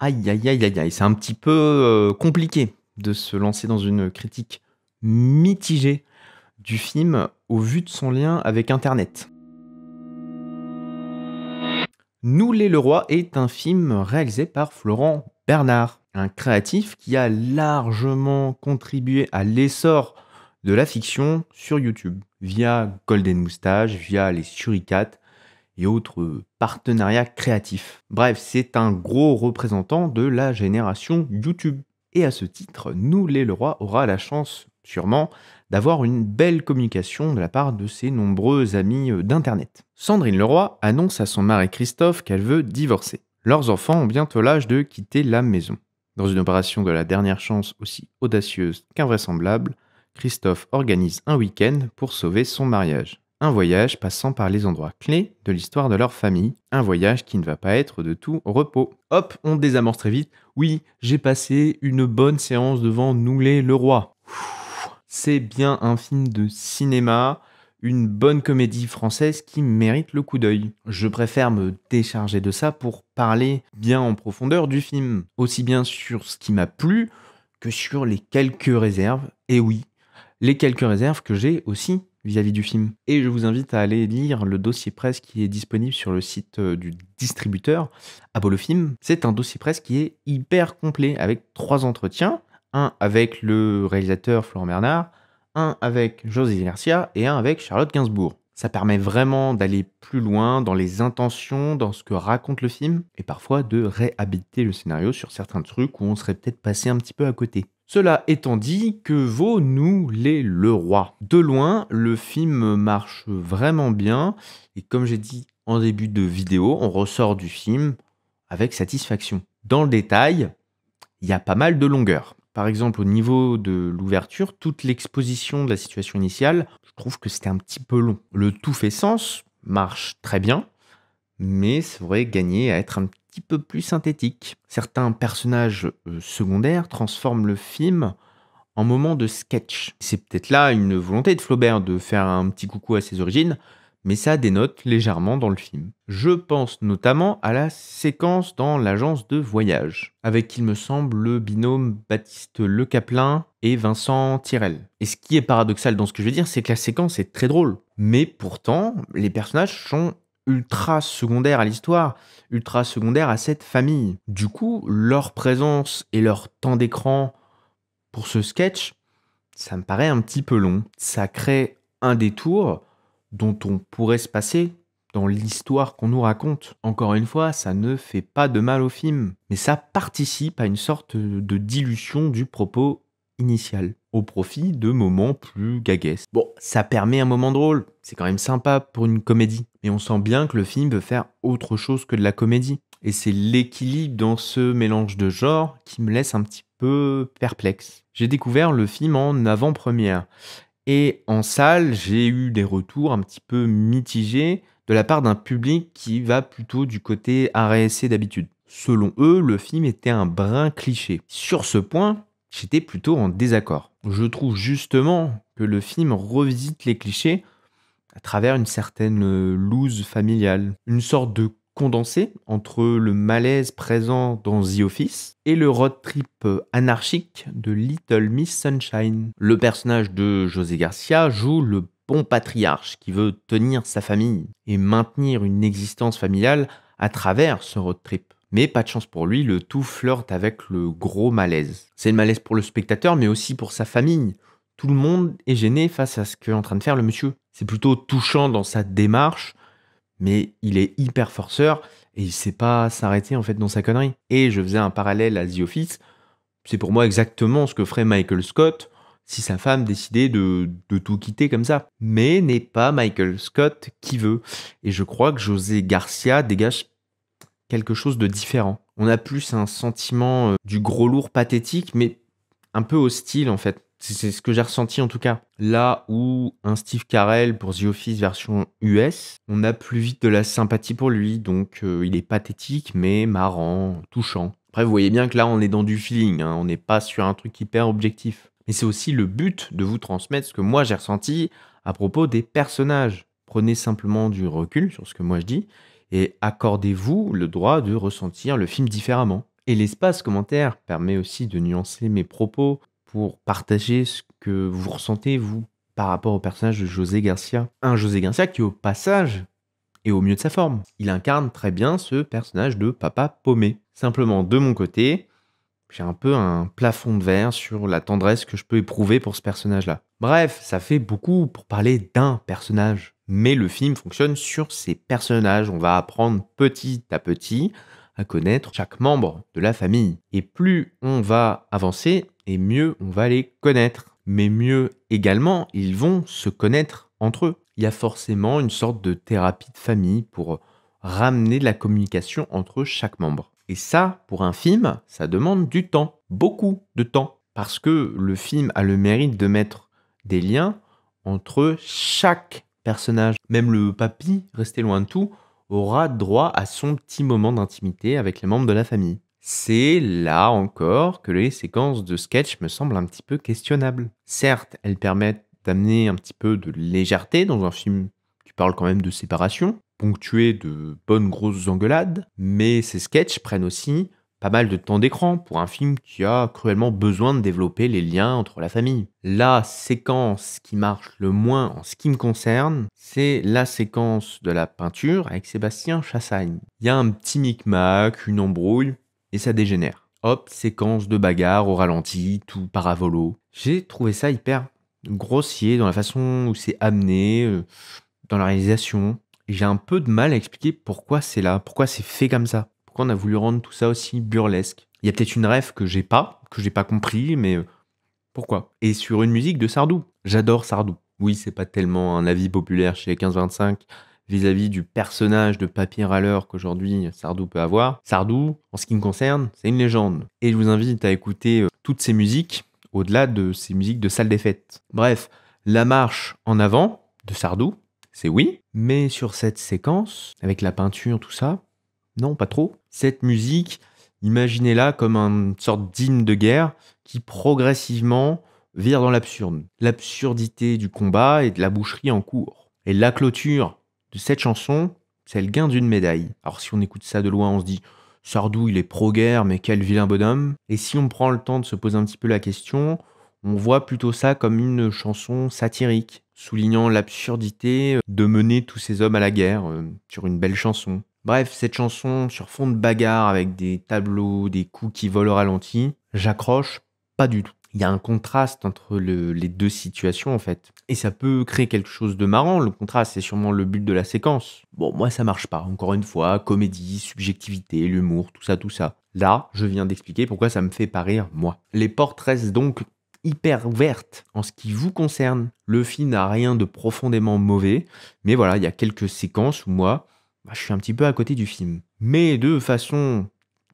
Aïe, aïe, aïe, aïe, aïe, c'est un petit peu, compliqué de se lancer dans une critique mitigée du film au vu de son lien avec internet. Nous les Leroy est un film réalisé par Florent Bernard, un créatif qui a largement contribué à l'essor de la fiction sur YouTube, via Golden Moustache, via les Suricates et autres partenariats créatifs. Bref, c'est un gros représentant de la génération YouTube. Et à ce titre, Nous les Leroy aura la chance, sûrement, d'avoir une belle communication de la part de ses nombreux amis d'Internet. Sandrine Leroy annonce à son mari Christophe qu'elle veut divorcer. Leurs enfants ont bientôt l'âge de quitter la maison. Dans une opération de la dernière chance aussi audacieuse qu'invraisemblable, Christophe organise un week-end pour sauver son mariage. Un voyage passant par les endroits clés de l'histoire de leur famille. Un voyage qui ne va pas être de tout repos. Hop, on désamorce très vite. Oui, j'ai passé une bonne séance devant Nous les Leroy. C'est bien un film de cinéma, une bonne comédie française qui mérite le coup d'œil. Je préfère me décharger de ça pour parler bien en profondeur du film. Aussi bien sur ce qui m'a plu que sur les quelques réserves. Et oui, les quelques réserves que j'ai aussi vis-à-vis du film. Et je vous invite à aller lire le dossier presse qui est disponible sur le site du distributeur Apollo Film. C'est un dossier presse qui est hyper complet avec 3 entretiens, un avec le réalisateur Florent Bernard, un avec José Garcia et un avec Charlotte Gainsbourg. Ça permet vraiment d'aller plus loin dans les intentions, dans ce que raconte le film, et parfois de réhabiliter le scénario sur certains trucs où on serait peut-être passé un petit peu à côté. Cela étant dit, que vaut Nous les Leroy? De loin, le film marche vraiment bien, et comme j'ai dit en début de vidéo, on ressort du film avec satisfaction. Dans le détail, il y a pas mal de longueur. Par exemple, au niveau de l'ouverture, toute l'exposition de la situation initiale, je trouve que c'était un petit peu long. Le tout fait sens, marche très bien, mais ça aurait gagné à être un petit peu plus synthétique. Certains personnages secondaires transforment le film en moment de sketch. C'est peut-être là une volonté de Flaubert de faire un petit coucou à ses origines, mais ça dénote légèrement dans le film. Je pense notamment à la séquence dans l'agence de voyage, avec, il me semble, le binôme Baptiste Le Caplin et Vincent Tirel. Et ce qui est paradoxal dans ce que je veux dire, c'est que la séquence est très drôle. Mais pourtant, les personnages sont ultra secondaires à l'histoire, ultra secondaires à cette famille. Du coup, leur présence et leur temps d'écran pour ce sketch, ça me paraît un petit peu long. Ça crée un détour dont on pourrait se passer dans l'histoire qu'on nous raconte. Encore une fois, ça ne fait pas de mal au film, mais ça participe à une sorte de dilution du propos initial, au profit de moments plus gaguesques. Bon, ça permet un moment drôle, c'est quand même sympa pour une comédie, mais on sent bien que le film veut faire autre chose que de la comédie. Et c'est l'équilibre dans ce mélange de genres qui me laisse un petit peu perplexe. J'ai découvert le film en avant-première. Et en salle, j'ai eu des retours un petit peu mitigés de la part d'un public qui va plutôt du côté RSC d'habitude. Selon eux, le film était un brin cliché. Sur ce point, j'étais plutôt en désaccord. Je trouve justement que le film revisite les clichés à travers une certaine loose familiale. Une sorte de condensé entre le malaise présent dans The Office et le road trip anarchique de Little Miss Sunshine. Le personnage de José Garcia joue le bon patriarche qui veut tenir sa famille et maintenir une existence familiale à travers ce road trip. Mais pas de chance pour lui, le tout flirte avec le gros malaise. C'est le malaise pour le spectateur, mais aussi pour sa famille. Tout le monde est gêné face à ce qu'est en train de faire le monsieur. C'est plutôt touchant dans sa démarche, mais il est hyper forceur et il sait pas s'arrêter en fait dans sa connerie. Et je faisais un parallèle à The Office, c'est pour moi exactement ce que ferait Michael Scott si sa femme décidait de tout quitter comme ça. Mais n'est pas Michael Scott qui veut. Et je crois que José Garcia dégage quelque chose de différent. On a plus un sentiment du gros lourd pathétique, mais un peu hostile en fait. C'est ce que j'ai ressenti en tout cas. Là où un Steve Carell pour The Office version US, on a plus vite de la sympathie pour lui, donc il est pathétique mais marrant, touchant. Après vous voyez bien que là on est dans du feeling, hein, on n'est pas sur un truc hyper objectif. Mais c'est aussi le but de vous transmettre ce que moi j'ai ressenti à propos des personnages. Prenez simplement du recul sur ce que moi je dis et accordez-vous le droit de ressentir le film différemment. Et l'espace commentaire permet aussi de nuancer mes propos pour partager ce que vous ressentez, vous, par rapport au personnage de José Garcia. Un José Garcia qui, au passage, est au mieux de sa forme. Il incarne très bien ce personnage de papa paumé. Simplement, de mon côté, j'ai un peu un plafond de verre sur la tendresse que je peux éprouver pour ce personnage-là. Bref, ça fait beaucoup pour parler d'un personnage. Mais le film fonctionne sur ces personnages. On va apprendre petit à petit à connaître chaque membre de la famille. Et plus on va avancer, et mieux on va les connaître. Mais mieux également, ils vont se connaître entre eux. Il y a forcément une sorte de thérapie de famille pour ramener de la communication entre chaque membre. Et ça, pour un film, ça demande du temps, beaucoup de temps. Parce que le film a le mérite de mettre des liens entre chaque personnage. Même le papy, resté loin de tout, aura droit à son petit moment d'intimité avec les membres de la famille. C'est là encore que les séquences de sketch me semblent un petit peu questionnables. Certes, elles permettent d'amener un petit peu de légèreté dans un film qui parle quand même de séparation, ponctué de bonnes grosses engueulades, mais ces sketchs prennent aussi pas mal de temps d'écran pour un film qui a cruellement besoin de développer les liens entre la famille. La séquence qui marche le moins en ce qui me concerne, c'est la séquence de la peinture avec Sébastien Chassagne. Il y a un petit micmac, une embrouille, et ça dégénère. Hop, séquence de bagarre au ralenti, tout paravolo. J'ai trouvé ça hyper grossier dans la façon où c'est amené, dans la réalisation. Et j'ai un peu de mal à expliquer pourquoi c'est là, pourquoi c'est fait comme ça. Pourquoi on a voulu rendre tout ça aussi burlesque. Il y a peut-être une ref que j'ai pas compris, mais pourquoi. Et sur une musique de Sardou. J'adore Sardou. Oui, c'est pas tellement un avis populaire chez les 15-25 vis-à-vis du personnage de papy râleur qu'aujourd'hui Sardou peut avoir. Sardou, en ce qui me concerne, c'est une légende. Et je vous invite à écouter toutes ces musiques, au-delà de ces musiques de salle des fêtes. Bref, la marche en avant de Sardou, c'est oui, mais sur cette séquence, avec la peinture, tout ça, non, pas trop. Cette musique, imaginez-la comme une sorte d'hymne de guerre qui progressivement vire dans l'absurde. L'absurdité du combat et de la boucherie en cours. Et la clôture de cette chanson, c'est le gain d'une médaille. Alors si on écoute ça de loin, on se dit « Sardou, il est pro-guerre, mais quel vilain bonhomme ». Et si on prend le temps de se poser un petit peu la question, on voit plutôt ça comme une chanson satirique, soulignant l'absurdité de mener tous ces hommes à la guerre sur une belle chanson. Bref, cette chanson sur fond de bagarre avec des tableaux, des coups qui volent au ralenti, j'accroche pas du tout. Il y a un contraste entre les deux situations en fait. Et ça peut créer quelque chose de marrant, le contraste, c'est sûrement le but de la séquence. Bon, moi ça marche pas, encore une fois, comédie, subjectivité, l'humour, tout ça, tout ça. Là, je viens d'expliquer pourquoi ça me fait pas rire, moi. Les portes restent donc hyper ouvertes en ce qui vous concerne. Le film n'a rien de profondément mauvais, mais voilà, il y a quelques séquences où moi, je suis un petit peu à côté du film. Mais de façon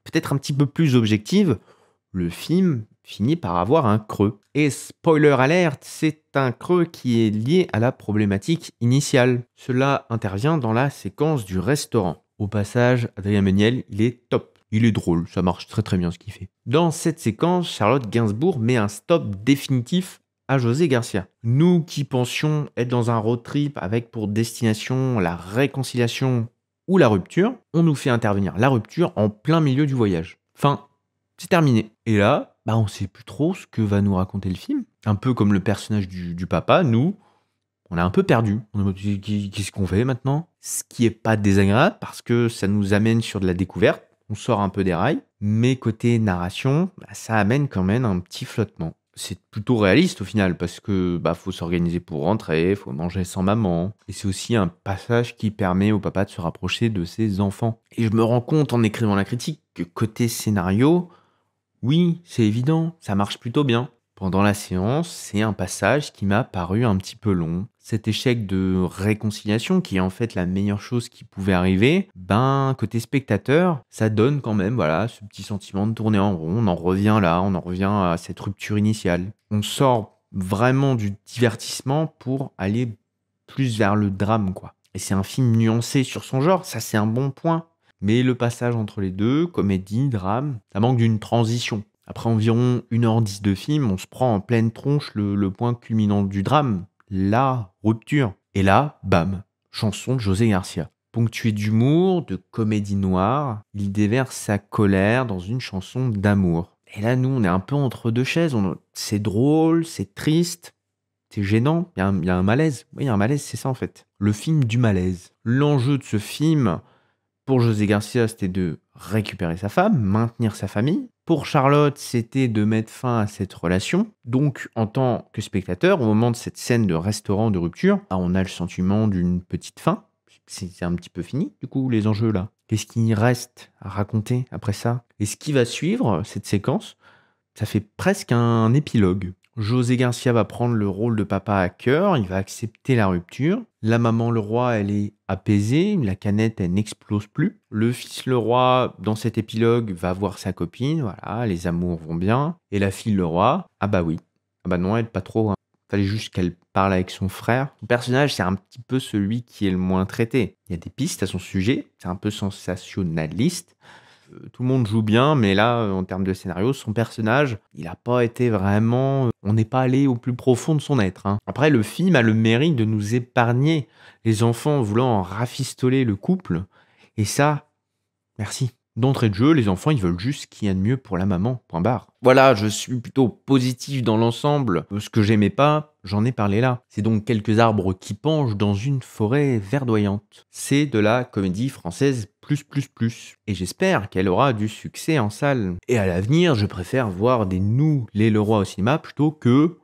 peut-être un petit peu plus objective, le film finit par avoir un creux. Et spoiler alert, c'est un creux qui est lié à la problématique initiale. Cela intervient dans la séquence du restaurant. Au passage, Adrien Méniel, il est top. Il est drôle, ça marche très très bien ce qu'il fait. Dans cette séquence, Charlotte Gainsbourg met un stop définitif à José Garcia. Nous qui pensions être dans un road trip avec pour destination la réconciliation ou la rupture, on nous fait intervenir la rupture en plein milieu du voyage. Enfin, c'est terminé. Et là, on sait plus trop ce que va nous raconter le film. Un peu comme le personnage du papa, nous, on a un peu perdu. On est en mode, qu'est-ce qu'on fait maintenant? Ce qui est pas désagréable parce que ça nous amène sur de la découverte. On sort un peu des rails. Mais côté narration, ça amène quand même un petit flottement. C'est plutôt réaliste au final parce que faut s'organiser pour rentrer, faut manger sans maman. Et c'est aussi un passage qui permet au papa de se rapprocher de ses enfants. Et je me rends compte en écrivant la critique que côté scénario, oui, c'est évident, ça marche plutôt bien. Pendant la séance, c'est un passage qui m'a paru un petit peu long. Cet échec de réconciliation, qui est en fait la meilleure chose qui pouvait arriver, côté spectateur, ça donne quand même, ce petit sentiment de tourner en rond. On en revient là, on en revient à cette rupture initiale. On sort vraiment du divertissement pour aller plus vers le drame, quoi. Et c'est un film nuancé sur son genre, ça c'est un bon point. Mais le passage entre les deux, comédie, drame, ça manque d'une transition. Après environ 1h10 de film, on se prend en pleine tronche le point culminant du drame, la rupture. Et là, bam, chanson de José Garcia. Ponctué d'humour, de comédie noire, il déverse sa colère dans une chanson d'amour. Et là, nous, on est un peu entre deux chaises. C'est drôle, c'est triste, c'est gênant. Il y a un malaise. Oui, il y a un malaise, c'est ça en fait. Le film du malaise. L'enjeu de ce film, pour José Garcia, c'était de récupérer sa femme, maintenir sa famille. Pour Charlotte, c'était de mettre fin à cette relation. Donc, en tant que spectateur, au moment de cette scène de restaurant de rupture, on a le sentiment d'une petite fin. C'est un petit peu fini, du coup, les enjeux là. Qu'est-ce qu'il reste à raconter après ça? Et ce qui va suivre, cette séquence, ça fait presque un épilogue. José Garcia va prendre le rôle de papa à cœur, il va accepter la rupture. La maman Leroy, elle est apaisée, la canette, elle n'explose plus. Le fils Leroy, dans cet épilogue, va voir sa copine, voilà, les amours vont bien. Et la fille Leroy, ah bah oui, ah bah non, elle pas trop, hein. Fallait juste qu'elle parle avec son frère. Son personnage, c'est un petit peu celui qui est le moins traité. Il y a des pistes à son sujet, c'est un peu sensationnaliste. Tout le monde joue bien, mais là, en termes de scénario, son personnage, il n'a pas été vraiment... On n'est pas allé au plus profond de son être, hein. Après, le film a le mérite de nous épargner les enfants voulant en rafistoler le couple. Et ça, merci. D'entrée de jeu, les enfants, ils veulent juste ce qu'il y a de mieux pour la maman, point barre. Voilà, je suis plutôt positif dans l'ensemble. Ce que j'aimais pas, j'en ai parlé là. C'est donc quelques arbres qui penchent dans une forêt verdoyante. C'est de la comédie française plus. Et j'espère qu'elle aura du succès en salle. Et à l'avenir, je préfère voir des Nous, les Leroy au cinéma plutôt que...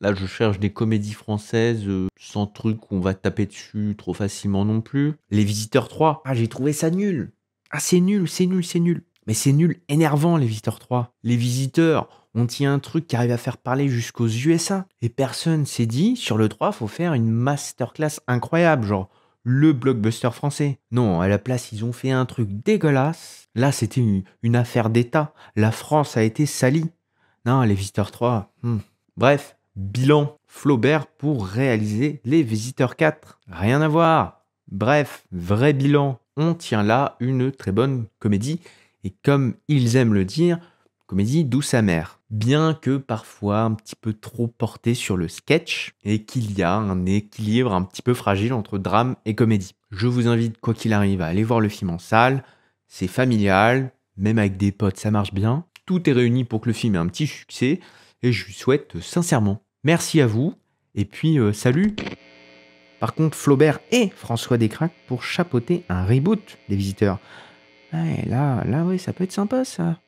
Là, je cherche des comédies françaises sans truc où on va taper dessus trop facilement non plus. Les Visiteurs 3, j'ai trouvé ça nul. Ah, c'est nul. Mais c'est nul, énervant, Les Visiteurs 3. Les Visiteurs, on tient un truc qui arrive à faire parler jusqu'aux USA. Et personne s'est dit, sur le 3, faut faire une masterclass incroyable, genre le blockbuster français. Non, à la place, ils ont fait un truc dégueulasse. Là, c'était une affaire d'État. La France a été salie. Non, Les Visiteurs 3, Bref, bilan Flaubert pour réaliser Les Visiteurs 4. Rien à voir. Bref, vrai bilan. On tient là une très bonne comédie. Et comme ils aiment le dire, comédie douce amère. Bien que parfois un petit peu trop portée sur le sketch et qu'il y a un équilibre un petit peu fragile entre drame et comédie. Je vous invite, quoi qu'il arrive, à aller voir le film en salle. C'est familial, même avec des potes, ça marche bien. Tout est réuni pour que le film ait un petit succès. Et je lui souhaite sincèrement. Merci à vous, et puis salut. Par contre, Flaubert et François Descraques pour chapeauter un reboot des Visiteurs. Ouais, là, oui, ça peut être sympa ça.